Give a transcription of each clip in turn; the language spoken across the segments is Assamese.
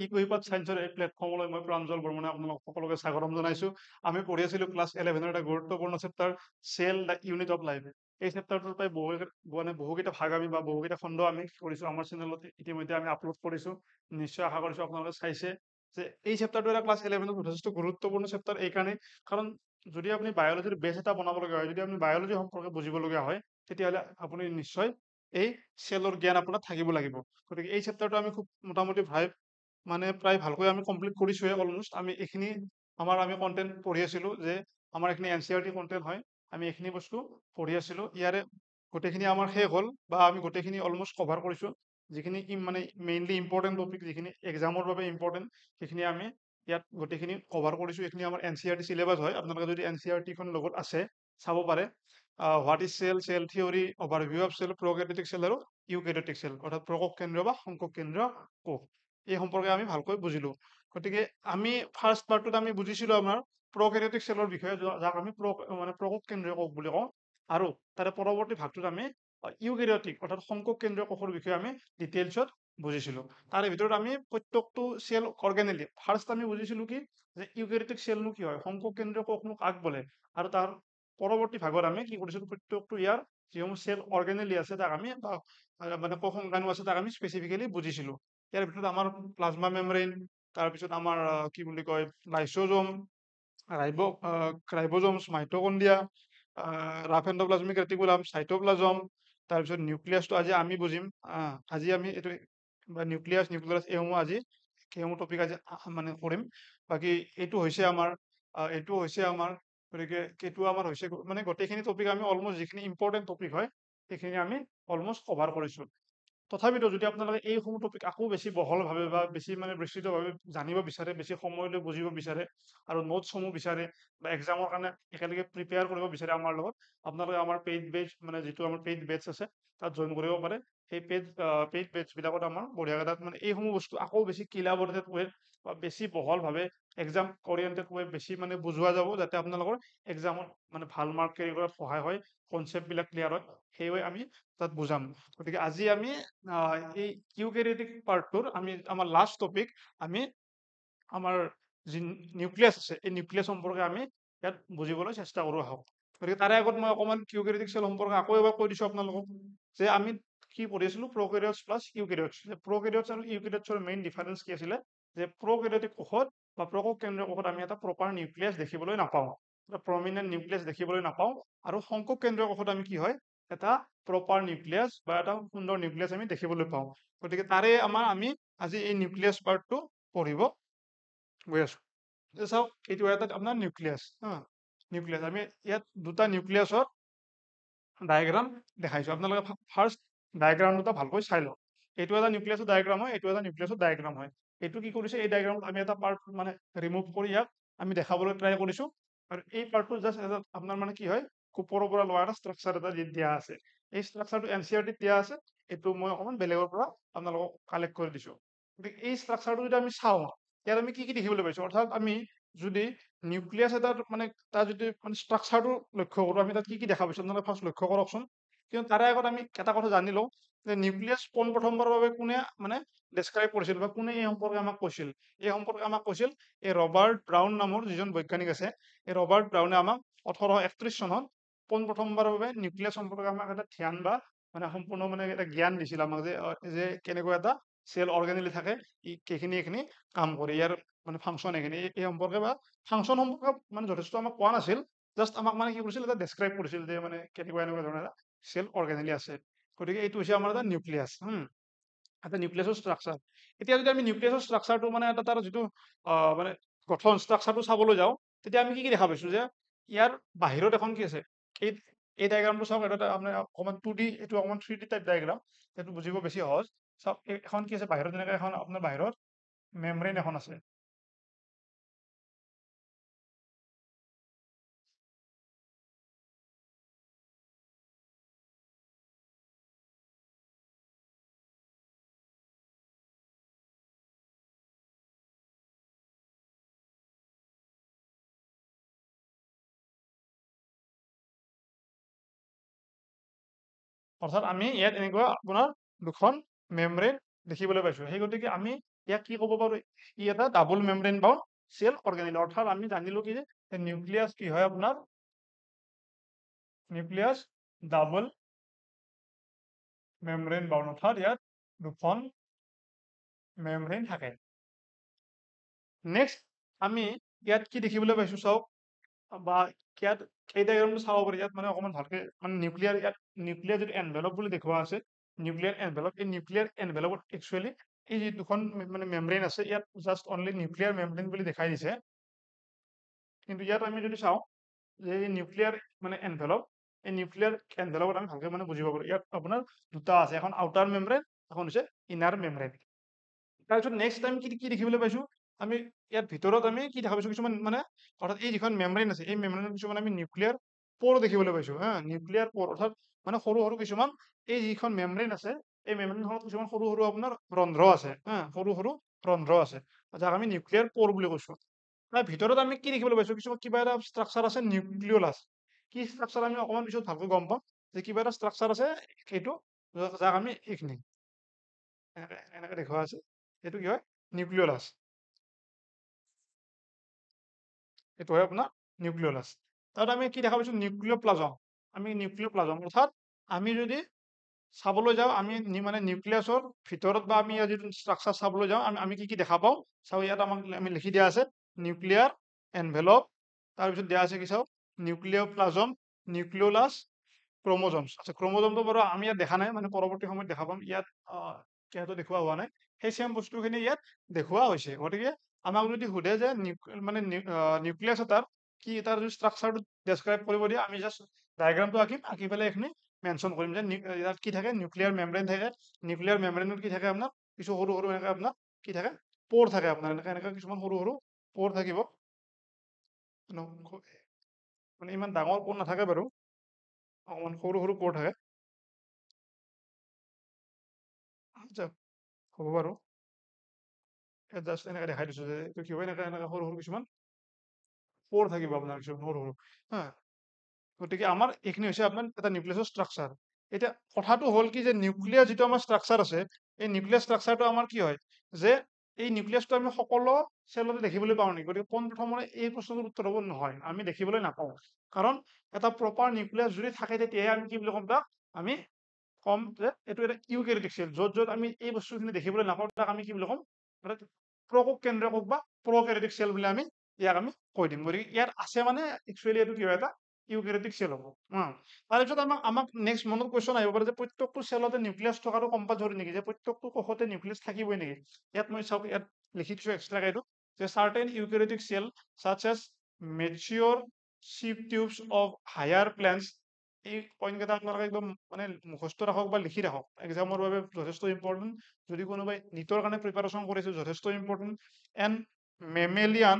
ইকুইপাথ চায়েন্সৰ এই প্লেটফৰ্মলৈ মই প্ৰাঞ্জল বৰ্মনে আপোনালোক সকলোকে স্বাগতম জনাইছো। আমি পঢ়ি আছিলো ক্লাছ 11 এটা গুৰুত্বপূৰ্ণ chapter cell the unit of life. এই চেপ্টাৰটোৰ পৰাই বহুকেইটা ভাগ আমি বা বহুকেইটা খণ্ড আমি কৰিছো আমাৰ চেনেলত ইতিমধ্যে আমি আপলোড কৰিছো। নিশ্চয় আশা কৰিছো আপোনালোকে চাইছে যে এই চেপ্টাৰটো এটা ক্লাছ 11 যথেষ্ট গুৰুত্বপূৰ্ণ চেপ্টাৰ এই কাৰণে কাৰণ যদি আপুনি বায়'লজিৰ বেছ এটা বনাব লগা হয়, যদি আপুনি বায়'লজি সম্পৰ্কে বুজিবলগীয়া হয়, তেতিয়াহ'লে আপুনি নিশ্চয় এই চেলৰ জ্ঞান আপোনাৰ থাকিব লাগিব। গতিকে এই চেপ্টাৰটো আমি খুব মোটামুটি প্ৰায় ভালকৈ আমি কমপ্লিট কৰিছোৱে অলমোষ্ট। আমি এইখিনি আমি কণ্টেণ্ট পঢ়ি আছিলো যে আমাৰ এইখিনি NCERT কণ্টেণ্ট হয়, আমি এইখিনি বস্তু পঢ়ি আছিলো। ইয়াৰে গোটেইখিনি আমাৰ শেষ হ'ল বা আমি গোটেইখিনি অলমোষ্ট কভাৰ কৰিছো। যিখিনি মানে মেইনলি ইম্পৰ্টেণ্ট টপিক, যিখিনি এক্সামৰ বাবে ইম্পৰ্টেণ্ট, সেইখিনি আমি ইয়াত গোটেইখিনি কভাৰ কৰিছো। এইখিনি আমাৰ NCERT চিলেবাছ হয়। আপোনালোকে যদি NCERT খন লগত আছে চাব পাৰে। What is cell, cell theory, overview of cell, prokaryotic cell আৰু ইউকেৰিঅটিক চেল, অৰ্থাৎ প্ৰকক কেন্দ্ৰ বা সংকক কেন্দ্ৰ কোষ, এই সম্পৰ্কে আমি ভালকৈ বুজিলো। গতিকে আমি ফাৰ্ষ্ট পাৰ্টটোত আমি বুজিছিলো আমাৰ প্ৰকেৰিঅটিক চেলৰ বিষয়ে, যাক আমি প্ৰকক কেন্দ্ৰীয় কোষ বুলি কওঁ, আৰু তাৰে পৰৱৰ্তী ভাগটোত আমি ইউকেৰিঅটিক অৰ্থাৎ সংকক কেন্দ্ৰীয় কোষৰ বিষয়ে আমি ডিটেইলছত বুজিছিলো। তাৰে ভিতৰত আমি প্ৰত্যেকটো চেল অৰ্গেনেলি ফাৰ্ষ্ট আমি বুজিছিলো কি যে ইউকেৰিঅটিক চেলনো কি হয়, সংকক কেন্দ্ৰীয় কোষনো কাক বোলে, আৰু তাৰ পৰৱৰ্তী ভাগত আমি কি কৰিছিলো, প্ৰত্যেকটো ইয়াৰ যিসমূহ চেল অৰ্গেনেলি আছে তাক আমি কোষ সংখ্যাণু আছে তাক আমি স্পেচিফিকেলি বুজিছিলো। ইয়াৰ ভিতৰত আমাৰ প্লাজমা মেমব্ৰেইন, তাৰপিছত আমাৰ কি বুলি কয় লাইসোজোম, ৰাইবোজোমছ, মাইটকণ্ড্ৰিয়া, ৰাফ এণ্ডোপ্লাজমিক ৰেটিকুলাম, সাইটোপ্লাজম, তাৰপিছত নিউক্লিয়াছটো আজি আমি বুজিম। আজি আমি এইটো নিউক্লিয়াছ এইসমূহ আজি সেইসমূহ টপিক আজি কৰিম। বাকী এইটো হৈছে আমাৰ গতিকে এইটো আমাৰ হৈছে গোটেইখিনি টপিক আমি অলমোষ্ট যিখিনি ইম্পৰ্টেণ্ট টপিক হয় সেইখিনি আমি অলমোষ্ট কভাৰ কৰিছো। তথাপিতো যদি আপোনালোকে এইসমূহ টপিক আকৌ বেছি বহলভাৱে বা বেছি বিস্তৃতভাৱে জানিব বিচাৰে, বেছি সময় লৈ বুজিব বিচাৰে, আৰু নোটছসমূহ বিচাৰে বা এক্সামৰ কাৰণে একেলগে প্ৰিপেয়াৰ কৰিব বিচাৰে আমাৰ লগত, আপোনালোকে আমাৰ পেইড বেচ যিটো আমাৰ পেইড বেচ আছে তাত জইন কৰিব পাৰে। সেই পেইড বেচ বিলাকত আমাৰ বঢ়িয়াকে এইসমূহ বস্তু আকৌ বেছি কিলাবৰেটেড ৱে বা বেছি বহলভাৱে এক্সাম অৰিয়েণ্টেড ৱে বেছি বুজোৱা যাব, যাতে আপোনালোকৰ এক্সামত ভাল মাৰ্ক কেৰি কৰাত সহায় হয়, কনচেপ্ট বিলাক ক্লিয়াৰ হয়, সেইবাবে আমি তাত বুজাম। গতিকে আজি আমি এই ইউকেৰিঅটিক পাৰ্টটোৰ আমাৰ লাষ্ট টপিক আমি আমাৰ যি নিউক্লিয়াছ আছে এই নিউক্লিয়াছ সম্পৰ্কে আমি ইয়াত বুজিবলৈ চেষ্টা কৰো আহক। গতিকে তাৰে আগত মই অকণমান ইউকেৰিঅটিক চেল সম্পৰ্কে আকৌ এবাৰ কৈ দিছো আপোনালোকক যে আমি কি পঢ়ি আছিলো, প্ৰকেৰিঅটছ প্লাছ ইউকেৰিঅটছ। প্ৰকেৰিঅটছ আৰু ইউকেৰিঅটছৰ মেইন ডিফাৰেন্স কি আছিলে, যে প্ৰকেৰিঅটিক কোষত বা প্ৰকক কেন্দ্ৰীয় কোষত আমি এটা প্ৰপাৰ নিউক্লিয়াছ দেখিবলৈ নাপাওঁ, এটা প্ৰমিনেন্ট নিউক্লিয়াছ দেখিবলৈ নাপাওঁ, আৰু সংকক কেন্দ্ৰীয় কোষত আমি কি হয় এটা প্ৰপাৰ নিউক্লিয়াছ বা এটা সুন্দৰ নিউক্লিয়াছ আমি দেখিবলৈ পাওঁ। গতিকে তাৰে আমি আজি এই নিউক্লিয়াছ পাৰ্টটো পঢ়িব গৈ আছো। চাওক, এইটো এটা আপোনাৰ নিউক্লিয়াছ। নিউক্লিয়াছ আমি ইয়াত দুটা নিউক্লিয়াছৰ ডায়েগ্ৰাম দেখাইছো। আপোনালোকে ফাৰ্ষ্ট ডায়েগ্ৰাম দুটা ভালকৈ চাই লওক। এইটো এটা নিউক্লিয়াছৰ ডায়েগ্ৰাম হয়, এইটো এটা নিউক্লিয়াছৰ ডায়েগ্ৰাম হয়। এইটো কি কৰিছে, এই ডায়েগ্ৰামত আমি এটা পাৰ্ট ৰিমুভ কৰি ইয়াক আমি দেখাবলৈ ট্ৰাই কৰিছো, আৰু এই পাৰ্টটো জাষ্ট আপোনাৰ কি হয়, ওপৰৰ পৰা লোৱা এটা ষ্ট্ৰাকচাৰ এটা দিয়া আছে। এই ষ্ট্ৰাকচাৰটো NCERT দিয়া আছে, এইটো মই অকণমান বেলেগৰ পৰা আপোনালোকক কালেক্ট কৰি দিছো। গতিকে এই ষ্ট্ৰাকচাৰটো যদি আমি চাওঁ, ইয়াত আমি কি কি দেখিবলৈ পাইছো, অৰ্থাৎ আমি যদি নিউক্লিয়াছ এটাৰ তাৰ যদি ষ্ট্ৰাকচাৰটো লক্ষ্য কৰো, আমি তাত কি কি দেখা পাইছো আপোনালোকে ফাৰ্ষ্ট লক্ষ্য কৰকচোন। কিন্তু তাৰে আগত আমি এটা কথা জানি লওঁ যে নিউক্লিয়াছ প্ৰথমবাৰৰ বাবে কোনে ডেছক্ৰাইব কৰিছিল বা কোনে এই সম্পৰ্কে আমাক কৈছিল। এই সম্পৰ্কে আমাক কৈছিল এই ৰবাৰ্ট ব্ৰাউন নামৰ যিজন বৈজ্ঞানিক আছে। এই ৰবাৰ্ট ব্ৰাউনে আমাক 1831 চনত প্ৰথমবাৰৰ বাবে নিউক্লিয়াছ সম্পৰ্কে আমাক এটা ধ্যান বা সম্পূৰ্ণ এটা জ্ঞান দিছিল আমাক, যে কেনেকুৱা এটা চেল অৰ্গেনেলি থাকে, এইখিনি কাম কৰে, ইয়াৰ ফাংচন এইখিনি, এই সম্পৰ্কে বা ফাংচন সম্পৰ্কে যথেষ্ট আমাক কোৱা নাছিল, জাষ্ট আমাক কি কৰিছিল, এটা ডেছক্ৰাইব কৰিছিল যে কেনেকুৱা এনেকুৱা ধৰণৰ এটা চেল অৰ্গেনেলি আছে। গতিকে এইটো হৈছে আমাৰ এটা নিউক্লিয়াছ, এটা নিউক্লিয়াছৰ ষ্ট্ৰাকচাৰ। এতিয়া যদি আমি নিউক্লিয়াছৰ ষ্ট্ৰাকচাৰটো এটা তাৰ যিটো গঠন ষ্ট্ৰাকচাৰটো চাবলৈ যাওঁ, তেতিয়া আমি কি কি দেখা পাইছো, যে ইয়াৰ বাহিৰত এখন কি আছে, এই ডায়েগ্ৰামটো চাওক, এটা আপোনাৰ অকণমান 2D, এইটো অকণমান 3D টাইপ ডায়েগ্ৰাম, সেইটো বুজিব বেছি সহজ। চাওক, এখন কি আছে বাহিৰত, যেনেকৈ এখন আপোনাৰ বাহিৰত মেমব্ৰেইন এখন আছে। অৰ্থাৎ আমি ইয়াত এনেকুৱা আপোনাৰ দুখন মেমব্ৰেইন দেখিবলৈ পাইছো। সেই গতিকে আমি ইয়াক কি ক'ব পাৰো, ই এটা double membrane bound cell organelle. অৰ্থাৎ আমি জানিলো কি যে নিউক্লিয়াছ কি হয় আপোনাৰ, নিউক্লিয়াছ ডাবল মেমব্ৰেন বাউণ্ড, অৰ্থাৎ ইয়াত দুখন মেমব্ৰেন থাকে। নেক্সট আমি ইয়াত কি দেখিবলৈ পাইছো চাওক, বা ইয়াত এই ডায়াগ্ৰামটো চাব পাৰি, ইয়াত মানে অকমান ভালকে মানে নিউক্লিয়াৰ, ইয়াত নিউক্লিয়াৰ যিটো এনভেলপ বুলি দেখুওৱা আছে, নিউক্লিয়াৰ এনভেলপ, এই নিউক্লিয়াৰ এনভেলপত একচুৱেলি এই যি দুখন মানে মেমব্ৰেন আছে, ইয়াত জাষ্ট অনলি নিউক্লিয়াৰ মেমব্ৰেন বুলি দেখাই দিছে। কিন্তু ইয়াত আমি যদি চাওঁ যে এই নিউক্লিয়াৰ মানে এনভেলপ, এই নিউক্লিয়াৰ এনভেলপত আমি ভালকে মানে বুজিব পাৰো, ইয়াত আপোনাৰ দুটা আছে, এখন আউটাৰ মেমব্ৰেন, এখন হৈছে ইনাৰ মেমব্ৰেন। তাৰপিছত নেক্সট টাইম কি দেখিবলৈ পাইছো, আমি ইয়াত ভিতৰত আমি কি দেখা পাইছো, কিছুমান মানে অৰ্থাৎ এই যিখন মেমব্ৰেন আছে, এই মেমব্ৰেনত কিছুমান আমি নিউক্লিয়াৰ পৰ দেখিবলৈ পাইছো। নিউক্লিয়াৰ পৰ অৰ্থাৎ মানে সৰু সৰু কিছুমান, এই যিখন মেমব্ৰেন আছে, এই মেমব্ৰেনখনত কিছুমান সৰু সৰু আপোনাৰ ৰন্ধ্ৰ আছে, সৰু সৰু ৰন্ধ্ৰ আছে, যাক আমি নিউক্লিয়াৰ পৰ বুলি কৈছো। তাৰ ভিতৰত আমি কি দেখিবলৈ পাইছো, কিছুমান কিবা এটা ষ্ট্ৰাকচাৰ আছে, নিউক্লিয়লাছ। কি ষ্ট্ৰাকচাৰ আমি অকমান পিছত ভালকৈ গম পাম, যে কিবা এটা ষ্ট্ৰাকচাৰ আছে, সেইটো যাক আমি এইখিনি এনেকে এনেকে দেখুওৱা আছে, এইটো কি হয়, নিউক্লিয়লাছ। এইটো হয় আপোনাৰ নিউক্লিয়লাছ। তাত আমি কি দেখা পাইছো, নিউক্লিয়প্লাজম। আমি নিউক্লিয়প্লাজম অৰ্থাৎ আমি যদি চাবলৈ যাওঁ, আমি মানে নিউক্লিয়াছৰ ভিতৰত বা আমি ইয়াৰ যিটো ষ্ট্ৰাকচাৰ চাবলৈ যাওঁ, আমি কি কি দেখা পাওঁ চাওঁ, ইয়াত আমাক আমি লিখি দিয়া আছে নিউক্লিয়াৰ এনভেলপ, তাৰপিছত দিয়া আছে কি চাওঁ, নিউক্লিয়প্লাজম, নিউক্লিয়লাছ, ক্ৰমোজমছ। আচ্ছা, ক্ৰমোজমটো বাৰু আমি ইয়াত দেখা নাই, মানে পৰৱৰ্তী সময়ত দেখা পাম, ইয়াত যিহেতু দেখুওৱা হোৱা নাই, সেই চেম বস্তুখিনি ইয়াত দেখুওৱা হৈছে। গতিকে আমাক যদি সোধে যে মানে নিউক্লিয়াছ এটাৰ কি, তাৰ যদি ষ্ট্ৰাকচাৰটো ডেছক্ৰাইব কৰিব দিয়ে, আমি জাষ্ট ডায়েগ্ৰামটো আঁকিম, আঁকি পেলাই এইখিনি মেনশ্যন কৰিম যে ইয়াত কি থাকে, নিউক্লিয়াৰ মেমব্ৰেন থাকে, নিউক্লিয়াৰ মেমব্ৰেনত কি থাকে আপোনাৰ, কিছু সৰু সৰু এনেকে আপোনাৰ কি থাকে, পৰ থাকে, আপোনাৰ এনেকে এনেকে কিছুমান সৰু সৰু পৰ থাকিব, মানে ইমান ডাঙৰ পৰ নাথাকে বাৰু, অকমান সৰু সৰু পৰ থাকে। আচ্ছা, হ'ব বাৰু, জাষ্ট এনেকে দেখাই দিছো যে এইটো কি হয়, এনেকে এনেকে সৰু সৰু কিছুমান পৰ থাকিব আপোনাৰ, কিছুমান সৰু সৰু। হা, গতিকে আমাৰ এইখিনি হৈছে আপোনাৰ এটা নিউক্লিয়াছৰ ষ্ট্ৰাকচাৰ। এতিয়া কথাটো হ'ল কি যে নিউক্লিয়াৰ যিটো আমাৰ ষ্ট্ৰাকচাৰ আছে, এই নিউক্লিয়াৰ ষ্ট্ৰাকচাৰটো আমাৰ কি হয়, যে এই নিউক্লিয়াছটো আমি সকলো চেলতে দেখিবলৈ পাওঁ নেকি? গতিকে পোনপ্ৰথমে এই প্ৰশ্নটোৰ উত্তৰ হ'ব নহয়, আমি দেখিবলৈ নাপাওঁ। কাৰণ এটা প্ৰপাৰ নিউক্লিয়াছ যদি থাকে, তেতিয়াহে আমি কি বুলি ক'ম, তাক আমি কম যে এইটো এটা ইউকেৰিওটিক চেল। য'ত য'ত আমি এই বস্তুখিনি দেখিবলৈ নাপাওঁ, তাক আমি কি বুলি ক'ম, প্ৰকোষ কেন্দ্ৰকক বা প্ৰকেৰিওটিক চেল বুলি আমি ইয়াক আমি কৈ দিম। গতিকে ইয়াত আছে মানে একচুৱেলি এইটো কি হয়, এটা ইউকেৰিওটিক চেল হ'ব। তাৰপিছত আমাক নেক্সট মনত কুৱেশ্যন আহিব পাৰে যে প্ৰত্যেকটো চেলতে নিউক্লিয়াছ থকাটো কম্পালচৰি নেকি, যে প্ৰত্যেকটো কোষতে নিউক্লিয়াছ থাকিবই নেকি? ইয়াত মই চাওক, ইয়াত লিখি দিছো এক্সট্ৰাকে এইটো, যে certain eukaryotic cell such as mature sheep tubes of higher plants, এই পইণ্ট কেইটা আপোনালোকে একদম মানে মুখস্থ ৰাখক বা লিখি ৰাখক, এক্সামৰ বাবে যথেষ্ট ইম্পৰ্টেণ্ট। যদি কোনোবাই নিটৰ কাৰণে প্ৰিপাৰেশ্যন কৰিছে, যথেষ্ট important. And mammalian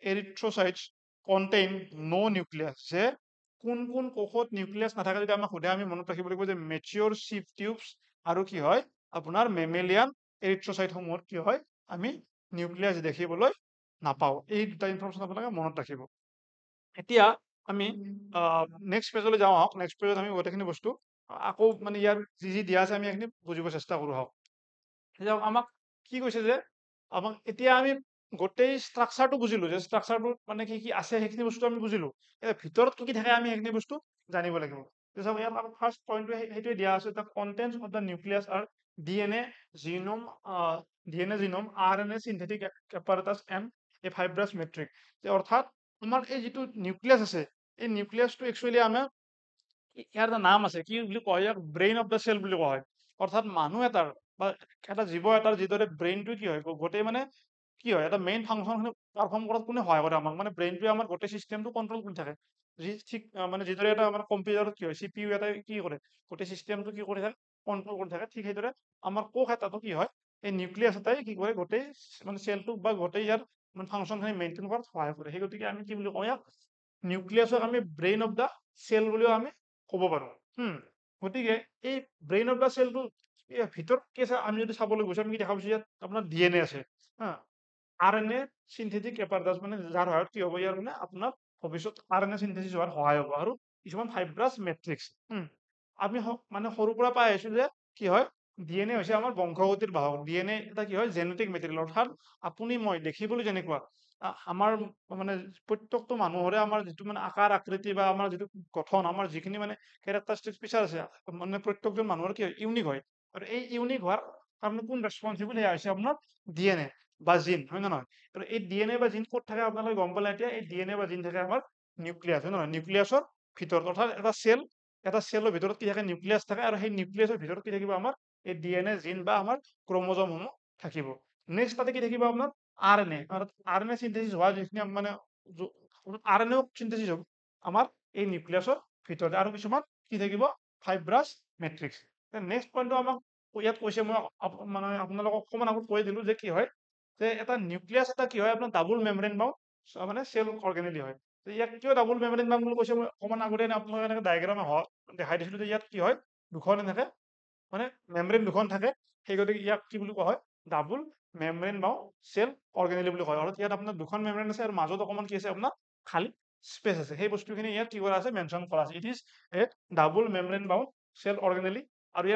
erythrocytes contain no nucleus, যে কোন কোন কোষত নিউক্লিয়াছ নাথাকে যদি আমাক সোধে, আমি মনত ৰাখিব লাগিব যে মেচিয়ৰ চিপ টিউবছ আৰু কি হয় আপোনাৰ মেমেলিয়ান এৰিথ্ৰচাইটসমূহত কি হয়, আমি নিউক্লিয়াছ দেখিবলৈ নাপাওঁ। এই দুটা ইনফৰমেশ্যন আপোনালোকে মনত ৰাখিব। এতিয়া আমি নেক্সট পেজলৈ যাওঁ আহক। নেক্সট পেজত আমি গোটেইখিনি বস্তু আকৌ মানে ইয়াৰ যি যি দিয়া আছে আমি এইখিনি বুজিব চেষ্টা কৰোঁ আহক। আমাক কি কৈছে যে আমাক এতিয়া আমি গোটেই ষ্ট্ৰাকচাৰটো বুজিলো, যে ষ্ট্ৰাকচাৰটোত মানে কি কি আছে সেইখিনি বস্তু আমি বুজিলো। এতিয়া ভিতৰত কি কি থাকে আমি সেইখিনি বস্তু জানিব লাগিব। ইয়াত আমাৰ ফাৰ্ষ্ট পইণ্টটো সেইটোৱে দিয়া আছে, the contents of the nucleus are DNA genome, RNA synthetic apparatus and a fibrous matrix. অৰ্থাৎ আমাৰ এই যিটো নিউক্লিয়াছ আছে, এই নিউক্লিয়াছটো একচুৱেলি আমাৰ ইয়াৰ এটা নাম আছে, কি বুলি কয়, ইয়াক ব্ৰেইন অফ দ্য চেল বুলি কোৱা হয়। অৰ্থাৎ মানুহ এটাৰ বা এটা জীৱ এটাৰ যিদৰে ব্ৰেইনটো কি হয়, গোটেই মানে কি হয়, এটা মেইন ফাংচনখিনি পাৰফৰ্ম কৰাত কোনে সহায় কৰে আমাক, মানে ব্ৰেইনটোৱে আমাৰ গোটেই চিষ্টেমটো কণ্ট্ৰল কৰি থাকে। ঠিক মানে যিদৰে এটা আমাৰ কম্পিউটাৰত কি হয়, CPU এটাই কি কৰে, গোটেই চিষ্টেমটো কি কৰি থাকে, কণ্ট্ৰল কৰি থাকে। ঠিক সেইদৰে আমাৰ কোষ এটাতো কি হয়, এই নিউক্লিয়াছ এটাই কি কৰে, গোটেই মানে চেলটোক বা গোটেই ইয়াৰ মানে ফাংচনখিনি মেইনটেইন কৰাত সহায় কৰে। সেই গতিকে আমি কি বুলি কওঁ, ইয়াক নিউক্লিয়াছক আমি ব্ৰেইন অফ দ্য চেল বুলিও আমি ক'ব পাৰো। গতিকে এই ব্ৰেইন অফ দ্য চেলটো ভিতৰত কি আছে আমি যদি চাবলৈ গৈছো, আমি কি দেখা পাইছো, ইয়াত আপোনাৰ DNA আছে, RNA সিনথেটিক এপাৰেটাছ, মানে যাৰ সহায়ত কি হ'ব, ইয়াৰ মানে আপোনাৰ ভৱিষ্যত RNA সিনথেচিছ হোৱাৰ সহায় হ'ব, আৰু কিছুমান ফাইব্ৰাছ মেট্ৰিক্স। আমি মানে সৰুৰ পৰা পাই আহিছো যে কি হয়, ডিএনএ হৈছে আমাৰ বংশগতিৰ বাহক। ডিএনএ এটা কি হয় জেনেটিক মেটেৰিয়েল, অৰ্থাৎ আপুনি মই দেখিবলৈ যেনেকুৱা আমাৰ মানে প্ৰত্যেকটো মানুহৰে আমাৰ যিটো মানে আকাৰ আকৃতি বা আমাৰ যিটো গঠন, আমাৰ যিখিনি মানে কেৰেক্টাৰিষ্টিক ফিচাৰ আছে, মানে প্ৰত্যেকজন মানুহৰ কি হয় ইউনিক হয়। আৰু এই ইউনিক হোৱাৰ কাৰণে কোন ৰেচপনচিবল সেয়া হৈছে আপোনাৰ ডিএনএ বা জিন, হয় নে নহয়? আৰু এই ডিএনএ বা জিন ক'ত থাকে আপোনালোকে গম পালে এতিয়া, এই ডিএনএ বা জিন থাকে আমাৰ নিউক্লিয়াছ, হয় নে নহয়? নিউক্লিয়াছৰ ভিতৰত, অৰ্থাৎ এটা চেলৰ ভিতৰত কি থাকে নিউক্লিয়াছ থাকে, আৰু সেই নিউক্লিয়াছৰ ভিতৰত কি থাকিব আমাৰ এই ডিএনএ জিন বা আমাৰ ক্ৰমোজমসমূহ থাকিব। নেক্সট তাতে কি থাকিব আপোনাৰ আৰএনএ, আৰএনএ সিনথেসিস হোৱা যিখিনি মানে আৰএনএও সিনথেসিস হ'ব আমাৰ এই নিউক্লিয়াছৰ ভিতৰতে, আৰু কিছুমান কি থাকিব ফাইব্ৰাছ মেট্ৰিক্স। নেক্সট পইণ্টটো আমাক ইয়াত কৈছে, মই মানে আপোনালোকক অকণমান আগত কৈ দিলো যে কি হয় যে এটা নিউক্লিয়াছ এটা কি হয় আপোনাৰ ডাবল মেমব্ৰেন বাউণ্ড মানে চেল অৰ্গেনেলি হয়। ইয়াক কিয় ডাবল মেমব্ৰেন বাউণ্ড বুলি কৈছে, মই অকণমান আগতে আপোনালোকক এনেকে ডায়েগ্ৰাম দেখাই দিছিলো যে ইয়াত কি হয় দুখন এনেকে মানে মেমব্ৰেন দুখন থাকে, সেই গতিকে ইয়াক কি বুলি কোৱা হয় ডাবল মেমব্ৰেন বাউণ্ড চেল অৰ্গেনেলি বুলি কয়। অৰ্থাৎ ইয়াত আপোনাৰ দুখন মেমব্ৰেন আছে আৰু মাজত অকণমান কি আছে আপোনাৰ খালী স্পেচ আছে, সেই বস্তুখিনি ইয়াত কি কৰা আছে মেনশ্যন কৰা আছে। It is a double membrane bound cell organelle. আৰু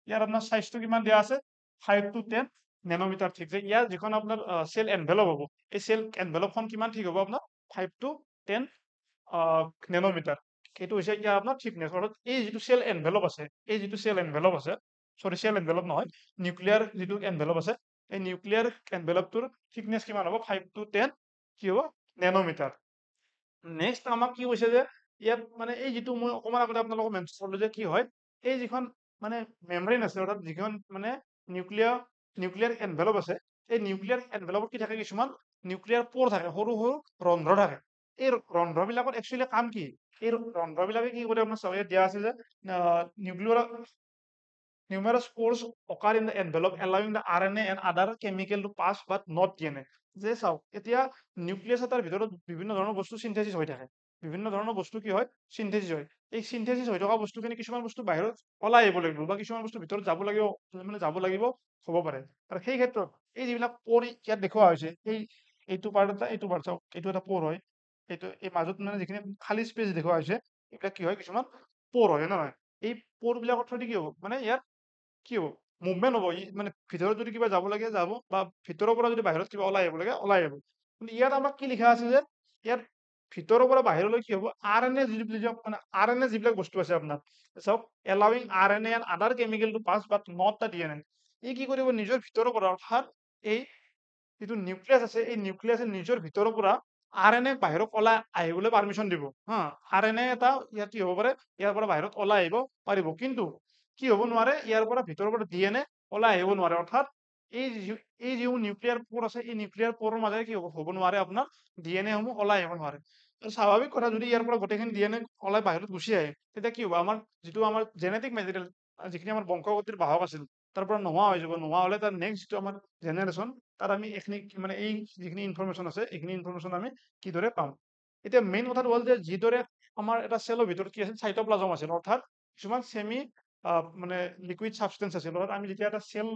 ইয়াৰ আপোনাৰ চাইজটো কিমান দিয়া আছে 5 to 10 নেনোমিটাৰ ঠিক, যে ইয়াৰ যিখন আপোনাৰ চেল এনভেলপ হ'ব, এই চেল এনভেলপখন কিমান ঠিক হ'ব আপোনাৰ 5 to 10 নেনোমিটাৰ। সেইটো হৈছে এতিয়া আপোনাৰ থিকনেছ। অৰ্থাৎ এই যিটো চেল এনভেলপ আছে, এই যিটো চেল এনভেলপ আছে, চৰি চেল এনভেলপ নহয়, নিউক্লিয়াৰ যিটো এনভেলপ আছে, এই নিউক্লিয়াৰ এনভেলপটোৰ থিকনেছ কিমান হ'ব 5 to 10 কি হ'ব নেনোমিটাৰ। নেক্সট আমাক কি কৈছে যে ইয়াত মানে এই যিটো মই অকণমান আগতে আপোনালোকক মেনশ্যন কৰিলো যে কি হয় এই যিখন মানে মেমব্ৰেন আছে, অৰ্থাৎ যিখন মানে নিউক্লিয়াৰ এনভেলপ আছে, এই নিউক্লিয়াৰ এনভেলপত কি থাকে কিছুমান নিউক্লিয়াৰ প'ৰ থাকে, সৰু সৰু ৰন্ধ্ৰ থাকে। এই ৰন্ধ্ৰবিলাকত একচুৱেলি কাম কি, এই ৰন্ধ্ৰবিলাকে কি কৰে আপোনাৰ চাব, ইয়াত দিয়া আছে যে numerous pores occur in the envelope allowing the RNA and other chemical to pass but not DNA। যে চাওক এতিয়া নিউক্লিয়াছ এটাৰ ভিতৰত বিভিন্ন ধৰণৰ বস্তু সিনথেসিস হৈ থাকে, বিভিন্ন ধৰণৰ বস্তু কি হয় সিনথেসিস হয়। এই সিনথেসিস হৈ থকা বস্তুখিনি কিছুমান বস্তু বাহিৰত ওলাই আহিব লাগিব বা কিছুমান বস্তু ভিতৰত যাব লাগিব, মানে যাব লাগিব হ'ব পাৰে। আৰু সেই ক্ষেত্ৰত এই যিবিলাক প'ৰ ইয়াত দেখুওৱা হৈছে, এইটো পাৰ্ট এটা, এইটো পাৰ্ট চাওক, এইটো এটা প'ৰ হয়, এই মাজত মানে যিখিনি খালী স্পেচ দেখুওৱা হৈছে এইবিলাক কি হয় কিছুমান প'ৰ হয় নে নহয়? এই প'ৰ বিলাকৰ থ্ৰুদি কি হ'ব মানে ইয়াত কি হ'ব মুভমেণ্ট হ'ব, মানে ভিতৰত যদি কিবা যাব লাগে যাব, বা ভিতৰৰ পৰা যদি বাহিৰত কিবা ওলাই আহিব লাগে ওলাই আহিব। কিন্তু ইয়াত আমাক কি লিখা আছে যে ইয়াত ভিতৰৰ পৰা বাহিৰলৈ কি হ'ব আৰএনএ মানে আৰএনএ যিবিলাক বস্তু আছে আপোনাৰ চাওক, allowing RNA and other chemical to pass but not the DNA. ই কি কৰিব নিজৰ ভিতৰৰ পৰা, অৰ্থাৎ এই যিটো নিউক্লিয়াছ আছে, এই নিউক্লিয়াছে নিজৰ ভিতৰৰ পৰা আৰএনএ বাহিৰত ওলাই আহিবলৈ পাৰ্মিশ্যন দিব হা। আৰএনএ এটা ইয়াত কি হ'ব পাৰে ইয়াৰ পৰা বাহিৰত ওলাই আহিব পাৰিব, কিন্তু কি হ'ব নোৱাৰে ইয়াৰ পৰা ভিতৰৰ পৰা ডিএনএ ওলাই আহিব নোৱাৰে। অৰ্থাৎ এই যিবোৰ নিউক্লিয়াৰ প'ৰ আছে, এই নিউক্লিয়াৰ প'ৰৰ মাজেৰে কি হ'ব নোৱাৰে আপোনাৰ ডিএনএ সমূহ ওলাই আহিব নোৱাৰে। স্বাভাৱিক কথা, যদি ইয়াৰ পৰা গোটেইখিনি ডিএনএ ওলাই বাহিৰত গুচি আহে তেতিয়া কি হ'ব আমাৰ যিটো আমাৰ জেনেটিক মেটেৰিয়েল, যিখিনি আমাৰ বংশগতিৰ বাহক আছিল তাৰ পৰা নোহোৱা হৈ যাব। নোহোৱা হ'লে তাৰ নেক্সট যিটো আমাৰ জেনেৰেশ্যন, তাত আমি এইখিনি মানে এই যিখিনি ইনফৰমেশ্যন আছে এইখিনি ইনফৰমেশ্যন আমি কিদৰে পাম। এতিয়া মেইন কথাটো হ'ল যে যিদৰে আমাৰ এটা চেলৰ ভিতৰত কি আছিল চাইটোপ্লাজম আছিল, অৰ্থাৎ কিছুমান মানে লিকুইড ছাবষ্টেন্স আছিল। অৰ্থাৎ আমি যেতিয়া এটা চেল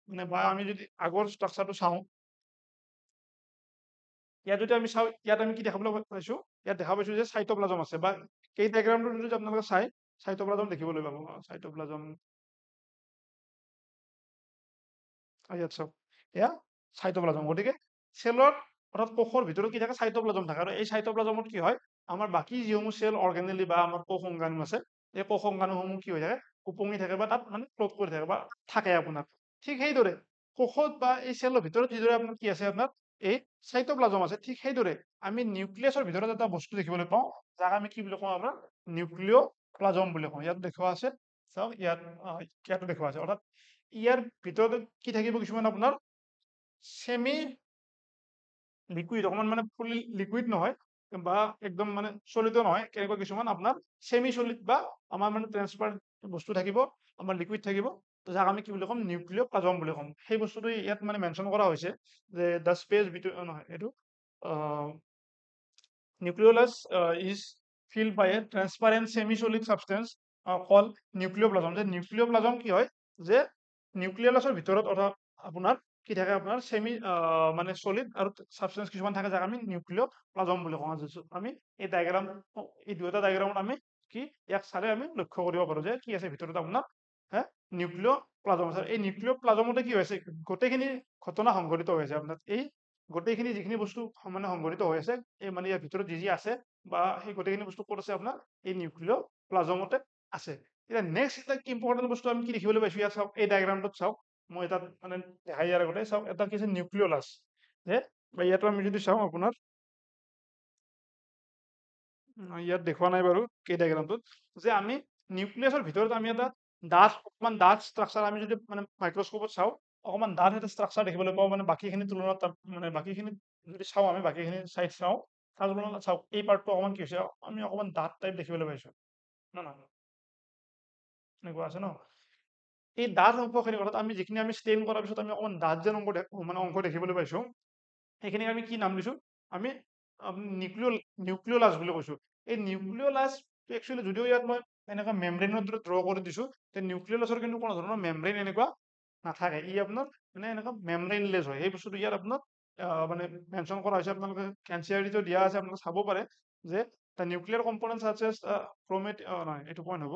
মানে বা আমি যদি আগৰ ষ্ট্ৰাকচাৰটো চাওঁ, ইয়াত যদি আমি চাওঁ, ইয়াত আমি কি দেখাবলৈ পাইছো, ইয়াত দেখা পাইছো যে চাইটোপ্লাজম আছে, বা এই ডায়েগ্ৰামটো যদি আপোনালোকে চাই চাইটোপ্লাজম দেখিবলৈ পাব। চাইটোপ্লাজম ইয়াত চাওক, এয়া চাইটোপ্লাজম। গতিকে চেলৰ অৰ্থাৎ কোষৰ ভিতৰত কি থাকে চাইটোপ্লাজম থাকে, আৰু এই চাইটোপ্লাজমত কি হয় আমাৰ বাকী যিসমূহ চেল অৰ্গেনেলি বা আমাৰ কোষ অংগাণু আছে, এই কোষ অংগাণুসমূহ কি হৈ থাকে উপঙি থাকে বা তাত মানে ফ্ল'ট কৰি থাকে বা থাকে আপোনাৰ। ঠিক সেইদৰে কোষত বা এই চেলৰ ভিতৰত যিদৰে আপোনাৰ কি আছে আপোনাৰ এই চাইটোপ্লাজম আছে, ঠিক সেইদৰে আমি নিউক্লিয়াছৰ ভিতৰত এটা বস্তু দেখিবলৈ পাওঁ যাক আমি কি বুলি কওঁ আপোনাৰ নিউক্লিয়'প্লাজম বুলি কওঁ। ইয়াত দেখুওৱা আছে চাওক, ইয়াতো দেখুওৱা আছে। অৰ্থাৎ ইয়াৰ ভিতৰত কি থাকিব কিছুমান আপোনাৰ চেমি লিকুইড, অকমান মানে ফুলি লিকুইড নহয় বা একদম মানে চলিত নহয়, কেনেকুৱা কিছুমান আপোনাৰ চেমি চলিড বা আমাৰ মানে ট্ৰেন্সপাৰেণ্ট বস্তু থাকিব, আমাৰ লিকুইড থাকিব, যাক আমি কি বুলি ক'ম নিউক্লিয়'প্লাজম বুলি ক'ম। সেই বস্তুটো ইয়াত মানে মেনশ্যন কৰা হৈছে যে দ্য স্পেচ বিটুইন, নহয় এইটো nucleolus is filled by a transparent semi-solid substance called nucleoplasm। যে নিউক্লিয়'প্লাজম কি হয় যে নিউক্লিয়াছৰ ভিতৰত অৰ্থাৎ আপোনাৰ কি থাকে আপোনাৰ মানে চলিড আৰু সাবষ্টেন্স কিছুমান থাকে যাক আমি নিউক্লিয়'প্লাজম বুলি কওঁ। আমি এই ডায়েগ্ৰাম, এই দুটা ডায়েগ্ৰামত আমি কি ইয়াক চালে আমি লক্ষ্য কৰিব পাৰো যে কি আছে ভিতৰত আপোনাৰ হা নিউক্লিয়'প্লাজম আছে। এই নিউক্লিয়'প্লাজমতে কি হৈছে গোটেইখিনি ঘটনা সংঘটিত হৈ আছে আপোনাৰ এই গোটেইখিনি যিখিনি বস্তু মানে সংঘটিত হৈ আছে এই মানে ইয়াৰ ভিতৰত যি আছে বা সেই গোটেইখিনি বস্তু ক'ত আছে আপোনাৰ এই নিউক্লিয়'প্লাজমতে আছে। এতিয়া নেক্সট এটা ইম্পৰ্টেণ্ট বস্তু আমি কি দেখিবলৈ পাইছো ইয়াত চাওক এই ডায়েগ্ৰামটোত চাওক মই তাত মানে দেখাই দিয়াৰ আগতে চাওক এটা কি আছে নিউক্লিয়'লাছ যে বা ইয়াতো আমি যদি চাওঁ আপোনাৰ ইয়াত দেখুওৱা নাই বাৰু এই ডায়েগ্ৰামটোত যে আমি নিউক্লিয়াছৰ ভিতৰত আমি এটা অকমান ডাঠ ষ্ট্ৰাকচাৰ আমি যদি মানে মাইক্ৰস্কোপত চাওঁ অকমান ডাঠ এটা ষ্ট্ৰাকচাৰ দেখিবলৈ পাওঁ মানে বাকীখিনিৰ তুলনাত মানে বাকীখিনি যদি চাওঁ আমি বাকীখিনি চাইড চাওঁ তাৰ তুলনাত চাওক এই পাৰ্টটো অকমান কি হৈছে আমি অকমান ডাঠ টাইপ দেখিবলৈ পাইছো না নহয় এনেকুৱা আছে ন এই ডাঠ অংশখিনি কথাত আমি যিখিনি আমি ষ্টেইন কৰাৰ পিছত আমি অকমান ডাঠ যেন মানে অংশ দেখিবলৈ পাইছো সেইখিনিক আমি কি নাম দিছো আমি নিউক্লিয়'লাছ বুলি কৈছো এই নিউক্লিয়'লাছ একচুৱেলি যদিও ইয়াত মই এনেকুৱা মেমব্ৰেইনৰ দৰে ড্ৰ কৰি দিছো তে নিউক্লিয়'লাছৰ কিন্তু কোনো ধৰণৰ মেমব্ৰেইন এনেকুৱা নাথাকে ই আপোনাৰ মানে এনেকুৱা মেমব্ৰেইনলেছ হয় সেই বস্তুটো ইয়াত আপোনাৰ মানে মেনশ্যন কৰা হৈছে আপোনালোকে এনচিআৰটিটো দিয়া আছে আপোনালোকে চাব পাৰে যে the nuclear component such as নহয় এইটো পইণ্ট হ'ব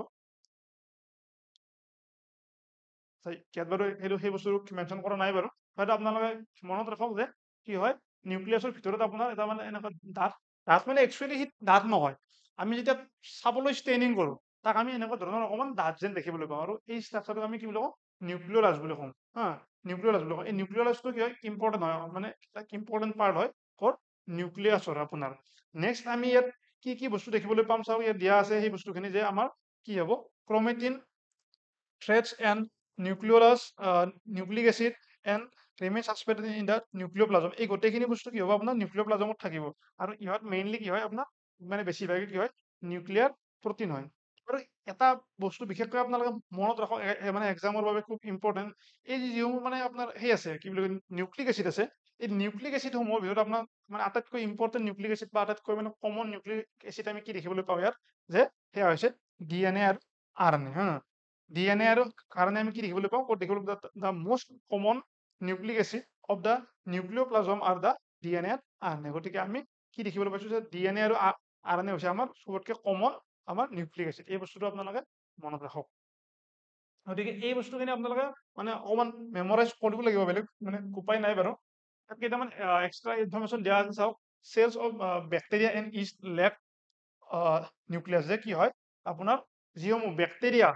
ইয়াত বাৰু সেইটো সেই বস্তু মেনশ্যন কৰা নাই বাৰু হয়তো আপোনালোকে মনত ৰাখক যে কি হয় নিউক্লিয়াছৰ ভিতৰত আপোনাৰ এটা মানে এনেকুৱা ডাঠ মানে একচুৱেলি সি ডাঠ নহয় আমি যেতিয়া চাবলৈ ষ্টেইনিং কৰোঁ তাক আমি এনেকুৱা ধৰণৰ অকণমান ডাঠ যেন দেখিবলৈ পাওঁ আৰু এই ষ্ট্ৰাকচাৰটোক আমি কি বুলি কওঁ নিউক্লিয়'লাছ বুলি কওঁ হা নিউক্লিয়'লাছ বুলি কওঁ এই নিউক্লিয়'লাছটো কি হয় ইম্পৰ্টেণ্ট হয় মানে এটা ইম্পৰ্টেণ্ট পাৰ্ট হয় ফৰ নিউক্লিয়াছৰ আপোনাৰ নেক্সট আমি ইয়াত কি কি বস্তু দেখিবলৈ পাম চাওঁ ইয়াত দিয়া আছে সেই বস্তুখিনি যে আমাৰ কি হ'ব ক্ৰমেটিন threads and nucleolus, nucleic acid and remain suspended in the nucleoplasm এই গোটেইখিনি বস্তু কি হ'ব আপোনাৰ নিউক্লিয়'প্লাজমত থাকিব আৰু ইহঁত মেইনলি কি হয় আপোনাৰ মানে বেছিভাগে কি হয় নিউক্লিয়াৰ প্ৰটিন হয় আৰু এটা বস্তু বিশেষকৈ আপোনালোকে মনত ৰাখক মানে এক্সামৰ বাবে খুব ইম্পৰ্টেণ্ট এই যিসমূহ মানে আপোনাৰ সেই আছে কি বুলি কয় নিউক্লিক এচিড আছে এই নিউক্লিক এচিডসমূহৰ ভিতৰত আপোনাৰ মানে আটাইতকৈ ইম্পৰ্টেণ্ট নিউক্লিক এচিড বা আটাইতকৈ মানে কমন নিউক্লিক এচিড আমি কি দেখিবলৈ পাওঁ ইয়াত যে সেয়া হৈছে DNA আৰু RNA হা DNA আৰু কাৰণে আমি কি দেখিবলৈ পাওঁ ক'ত দেখিবলৈ পাওঁ the most common nucleic acid of the nucleoplasm আৰু দ্য DNA আৰু RNA গতিকে আমি কি দেখিবলৈ পাইছো যে DNA আৰু RNA হৈছে আমাৰ চবতকৈ কমন আমাৰ নিউক্লিক এচিড এই বস্তুটো আপোনালোকে মনত ৰাখক গতিকে এই বস্তুখিনি আপোনালোকে মানে অকণমান মেমৰাইজ কৰিব লাগিব বেলেগ মানে উপায় নাই বাৰু তাত কেইটামান এক্সট্ৰা ইনফৰমেশ্যন দিয়া আছে চাওক cells of bacteria and yeast lack nucleus যে কি হয় আপোনাৰ যিসমূহ বেক্টেৰিয়া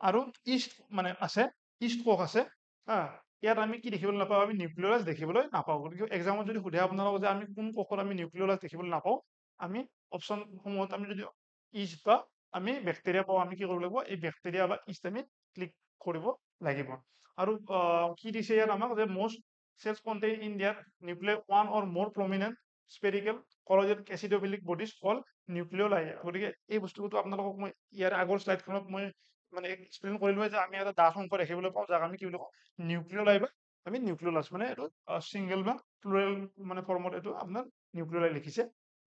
আৰু ইষ্ট মানে আছে ইষ্ট কোষ আছে হা ইয়াত আমি কি দেখিবলৈ নাপাওঁ আমি নিউক্লিয়'লাছ দেখিবলৈ নাপাওঁ গতিকে এক্সামত যদি সোধে আপোনালোকক যে আমি কোন কোষত আমি নিউক্লিয়'লাছ দেখিবলৈ নাপাওঁ আমি অপশ্যনসমূহত আমি যদি ইষ্ট বা আমি বেক্টেৰিয়া পাওঁ আমি কি কৰিব লাগিব এই বেক্টেৰিয়া বা ইষ্ট আমি ক্লিক কৰিব লাগিব আৰু কি দিছে ইয়াত আমাক যে most cells contain in their nucleus one or more prominent spherical colloidal acidophilic bodies called nucleoli গতিকে এই বস্তুটো আপোনালোকক মই ইয়াৰ আগৰ শ্লাইডখনত মই মানে এক্সপ্লেইন কৰিলো যে আমি এটা ডাঠ অংশ দেখিবলৈ পাওঁ যাক আমি কি বুলি কওঁ নিউক্লিয়লাই বা আমি নিউক্লিয়লাছ মানে এইটো চিংগল বা প্লুৰেল মানে ফৰ্মত এইটো আপোনাৰ নিউক্লিয়লাই লিখিছে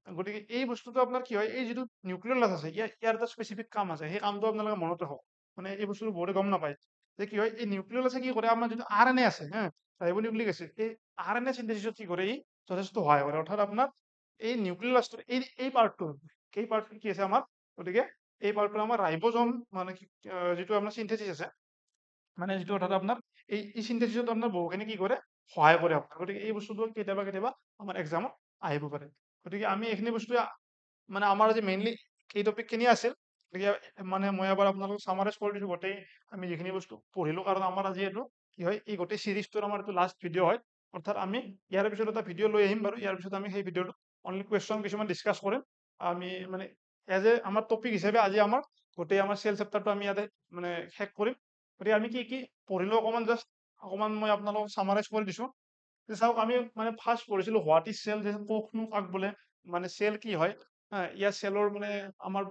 গতিকে এই বস্তুটো আপোনাৰ কি হয় এই যিটো নিউক্লিয়লাছ আছে ইয়াৰ এটা স্পেচিফিক কাম আছে সেই কামটো আপোনালোকে মনত ৰাখক মানে এই বস্তুটো বহুতে গম নাপায় যে কি হয় এই নিউক্লিয়লাছে কি কৰে আমাৰ যিটো RNA আছে হা ৰাইবোনিউক্লিক এচিড এই RNA চিন্থেসিছত কি কৰে ই যথেষ্ট সহায় কৰে অৰ্থাৎ আপোনাৰ এই নিউক্লিয়লাছটোৰ এই পাৰ্টটো কি আছে আমাৰ গতিকে এই পাৰ্টটো আমাৰ ৰাইবোজম মানে যিটো আপোনাৰ চিন্থেসিছ আছে মানে যিটো অৰ্থাৎ আপোনাৰ এই চিন্থেসিছত আপোনাৰ বহুখিনি কি কৰে সহায় কৰে আপোনাৰ গতিকে এই বস্তুটো কেতিয়াবা কেতিয়াবা আমাৰ এক্সামত আহিব পাৰে গতিকে আমি এইখিনি বস্তু মানে আমাৰ আজি মেইনলি এই টপিকখিনি আছিল গতিকে মানে মই এবাৰ আপোনালোকক সামাৰাইজ কৰি দিছোঁ গোটেই আমি যিখিনি বস্তু পঢ়িলোঁ কাৰণ আমাৰ আজি এইটো কি হয় এই গোটেই চিৰিজটোৰ আমাৰ এইটো লাষ্ট ভিডিঅ' হয় অৰ্থাৎ আমি ইয়াৰ পিছত এটা ভিডিঅ' লৈ আহিম বাৰু ইয়াৰ পিছত আমি সেই ভিডিঅ'টো অনলি কুৱেশ্যন কিছুমান ডিছকাছ কৰিম আমি মানে এজ এ আমাৰ টপিক হিচাপে আজি আমাৰ গোটেই আমাৰ চেল চেপ্টাৰটো আমি ইয়াতে মানে শেষ কৰিম গতিকে আমি কি কি পঢ়িলোঁ অকণমান মই আপোনালোকক সামাৰাইজ কৰি দিছোঁ চাওক আমি মানে ফাৰ্ষ্ট পঢ়িছিলোঁ হোৱাট ইজ চেল যে কোষনো কাক বোলে মানে চেল কি হয় ইয়াৰ চেলৰ মানে আমাৰ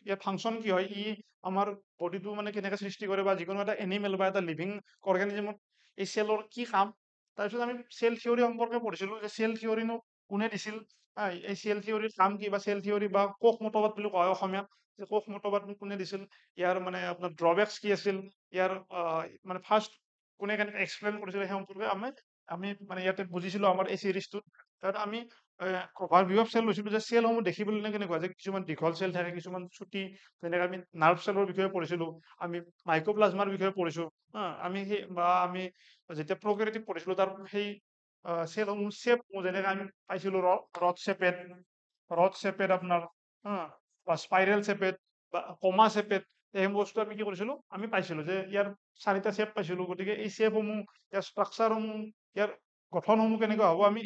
ইয়াৰ ফাংচন কি হয় ই আমাৰ বডিটো মানে কেনেকৈ সৃষ্টি কৰে বা যিকোনো এটা এনিমেল বা এটা লিভিং অৰ্গেনিজমত এই চেলৰ কি কাম তাৰপিছত আমি চেল থিয়ৰী সম্পৰ্কে পঢ়িছিলোঁ যে চেল থিয়ৰীনো কোনে দিছিল এই চেল থিয়ৰীৰ কাম কি বা চেল থিয়ৰী বা কোষ মতবাদ বুলি কোৱা হয় অসমীয়াত যে কোষ মতবাদ কোনে দিছিল ইয়াৰ মানে আপোনাৰ ড্ৰবেক্স কি আছিল ইয়াৰ মানে ফাৰ্ষ্ট কোনে কেনেকৈ এক্সপ্লেইন কৰিছিল সেই সম্পৰ্কে আমি মানে ইয়াতে বুজিছিলোঁ আমাৰ এই চিৰিজটোত তাত আমি অভাৰভিউ অফ চেল লৈছিলো যে চেলসমূহ দেখিবলৈ কেনেকুৱা যে কিছুমান দীঘল চেল থাকে, কিছুমান চুটি, যেনেকে আমি নাৰ্ভ চেলৰ বিষয়ে পঢ়িছিলো, আমি মাইক্ৰপ্লাজমাৰ বিষয়ে পঢ়িছো। আমি সেই বা আমি যেতিয়া প্ৰকেৰিটিক পঢ়িছিলো তাৰ সেই চেলসমূহ শ্বেপসমূহ যেনেকে আমি পাইছিলো ৰড শ্বেপেড, আপোনাৰ বা স্পাইৰেল শ্বেপেড বা কমা শ্বেপেড, এই বস্তু আমি কি কৰিছিলো, আমি পাইছিলো যে ইয়াৰ 4টা শ্বেপ পাইছিলো। গতিকে এই শ্বেপসমূহ, ইয়াৰ ষ্ট্ৰাকচাৰসমূহ, ইয়াৰ গঠনসমূহ কেনেকুৱা হ'ব, আমি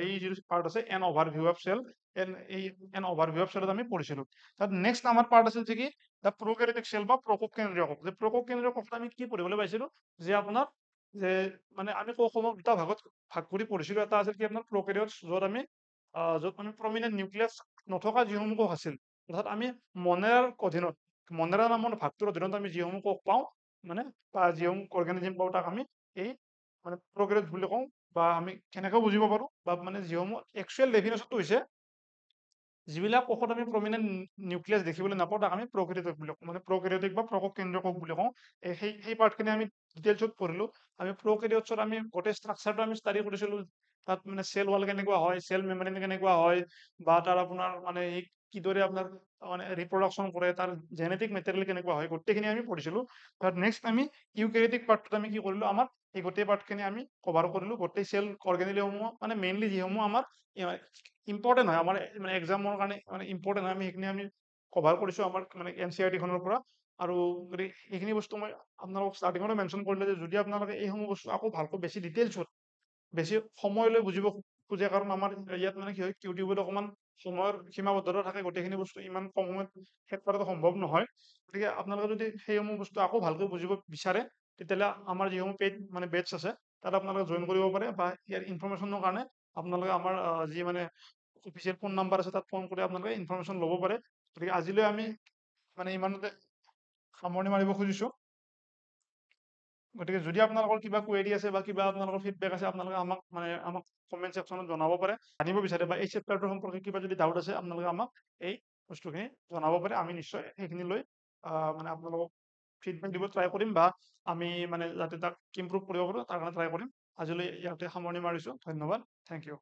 এই যিটো পাৰ্ট আছে এন অভাৰভিউ অফ চেল, এই এন অভাৰভিউ অফ চেলত আমি পঢ়িছিলো। তাত নেক্সট আমাৰ পাৰ্ট আছিল যে কি দ্য প্ৰকেৰিটিক চেল বা প্ৰকোপ কেন্দ্ৰীয় কোষ। যে প্ৰকোপ কেন্দ্ৰীয় কোষত আমি কি পঢ়িবলৈ পাইছিলো, যে আপোনাৰ যে মানে আমি কোষসমূহ দুটা ভাগত ভাগ কৰি পঢ়িছিলো। এটা আছিল কি আপোনাৰ প্ৰকেৰিয়টছ, য'ত আমি প্ৰমিনেন্ট নিউক্লিয়াছ নথকা যিসমূহ কোষ আছিল, অৰ্থাৎ আমি মনেৰাৰ অধীনত, মনেৰা নামৰ ভাগটোৰ অধীনত আমি যিসমূহ কোষ পাওঁ, মানে বা যিসমূহ অৰ্গেনিজিম পাওঁ, তাক আমি এই মানে প্ৰকেৰিয়ট বুলি কওঁ। বা আমি কেনেকৈ বুজিব পাৰো, বা মানে যিসমূহ একচুৱেল ডেফিনেশ্যনটো হৈছে যিবিলাক কোষত আমি প্ৰমিনেন্ট নিউক্লিয়াছ দেখিবলৈ নাপাওঁ, তাক আমি প্ৰকেৰিয়টিক বুলি কওঁ, মানে প্ৰকেৰিয়টিক বা প্ৰকোপ কেন্দ্ৰীয় কোষ বুলি কওঁ। সেই পাৰ্টখিনি আমি ডিটেইলছত পঢ়িলো। আমি প্ৰকেৰিয়টছৰ আমি গোটেই ষ্ট্ৰাকচাৰটো আমি ষ্টাডি কৰিছিলো। তাত মানে চেল ৱাল কেনেকুৱা হয়, চেল মেমব্ৰেন কেনেকুৱা হয়, বা তাৰ আপোনাৰ মানে এই কিদৰে আপোনাৰ মানে ৰিপ্ৰডাকশ্যন কৰে, তাৰ জেনেটিক মেটেৰিয়েল কেনেকুৱা হয়, গোটেইখিনি আমি পঢ়িছিলো। তাত নেক্সট আমি ইউকেৰিটিক পাৰ্টটোত আমি কি কৰিলো, আমাৰ এই গোটেই পাৰ্টখিনি আমি কভাৰ কৰিলো। গোটেই চেল অৰ্গেনেলিসমূহ মানে মেইনলি যিসমূহ আমাৰ ইম্পৰ্টেণ্ট হয়, আমাৰ মানে এক্সামৰ কাৰণে মানে ইম্পৰ্টেণ্ট হয়, আমি সেইখিনি আমি কভাৰ কৰিছো আমাৰ মানে NCERT খনৰ পৰা। আৰু যদি এইখিনি বস্তু মই আপোনালোকক ষ্টাৰ্টিঙতে মেনশ্যন কৰিলো যে যদি আপোনালোকে এইসমূহ বস্তু আকৌ ভালকৈ বেছি ডিটেইলছত, বেছি সময় লৈ বুজিব খোজে, কাৰণ আমাৰ ইয়াত মানে কি হয়, ইউটিউবত অকণমান সময়ৰ সীমাবদ্ধতা থাকে, গোটেইখিনি বস্তু ইমান কম সময়ত শেষ কৰাটো সম্ভৱ নহয়। গতিকে আপোনালোকে যদি সেইসমূহ বস্তু আকৌ ভালকৈ বুজিব বিচাৰে, তেতিয়াহ'লে আমাৰ যিসমূহ পেইড মানে বেটছ আছে, তাত আপোনালোকে জইন কৰিব পাৰে। বা ইয়াৰ ইনফৰমেশ্যনৰ কাৰণে আপোনালোকে আমাৰ যি মানে অফিচিয়েল ফোন নাম্বাৰ আছে, তাত ফোন কৰি আপোনালোকে ইনফৰমেশ্যন ল'ব পাৰে। গতিকে আজিলৈ আমি মানে ইমানতে সামৰণি মাৰিব খুজিছো। গতিকে যদি আপোনালোকৰ কিবা কুৱেৰি আছে বা কিবা আপোনালোকৰ ফিডবেক আছে, আপোনালোকে আমাক কমেণ্ট ছেকশ্যনত জনাব পাৰে, জানিব বিচাৰে, বা এই চেপ্টাৰটোৰ সম্পৰ্কে কিবা যদি ডাউট আছে, আপোনালোকে আমাক এই বস্তুখিনি জনাব পাৰে। আমি নিশ্চয় সেইখিনি লৈ মানে আপোনালোকক ফিডবেক দিব ট্ৰাই কৰিম, বা আমি মানে যাতে তাক ইম্প্ৰুভ কৰিব পাৰো তাৰ কাৰণে ট্ৰাই কৰিম। আজিলৈ ইয়াতে সামৰণি মাৰিছো। ধন্যবাদ। Thank U.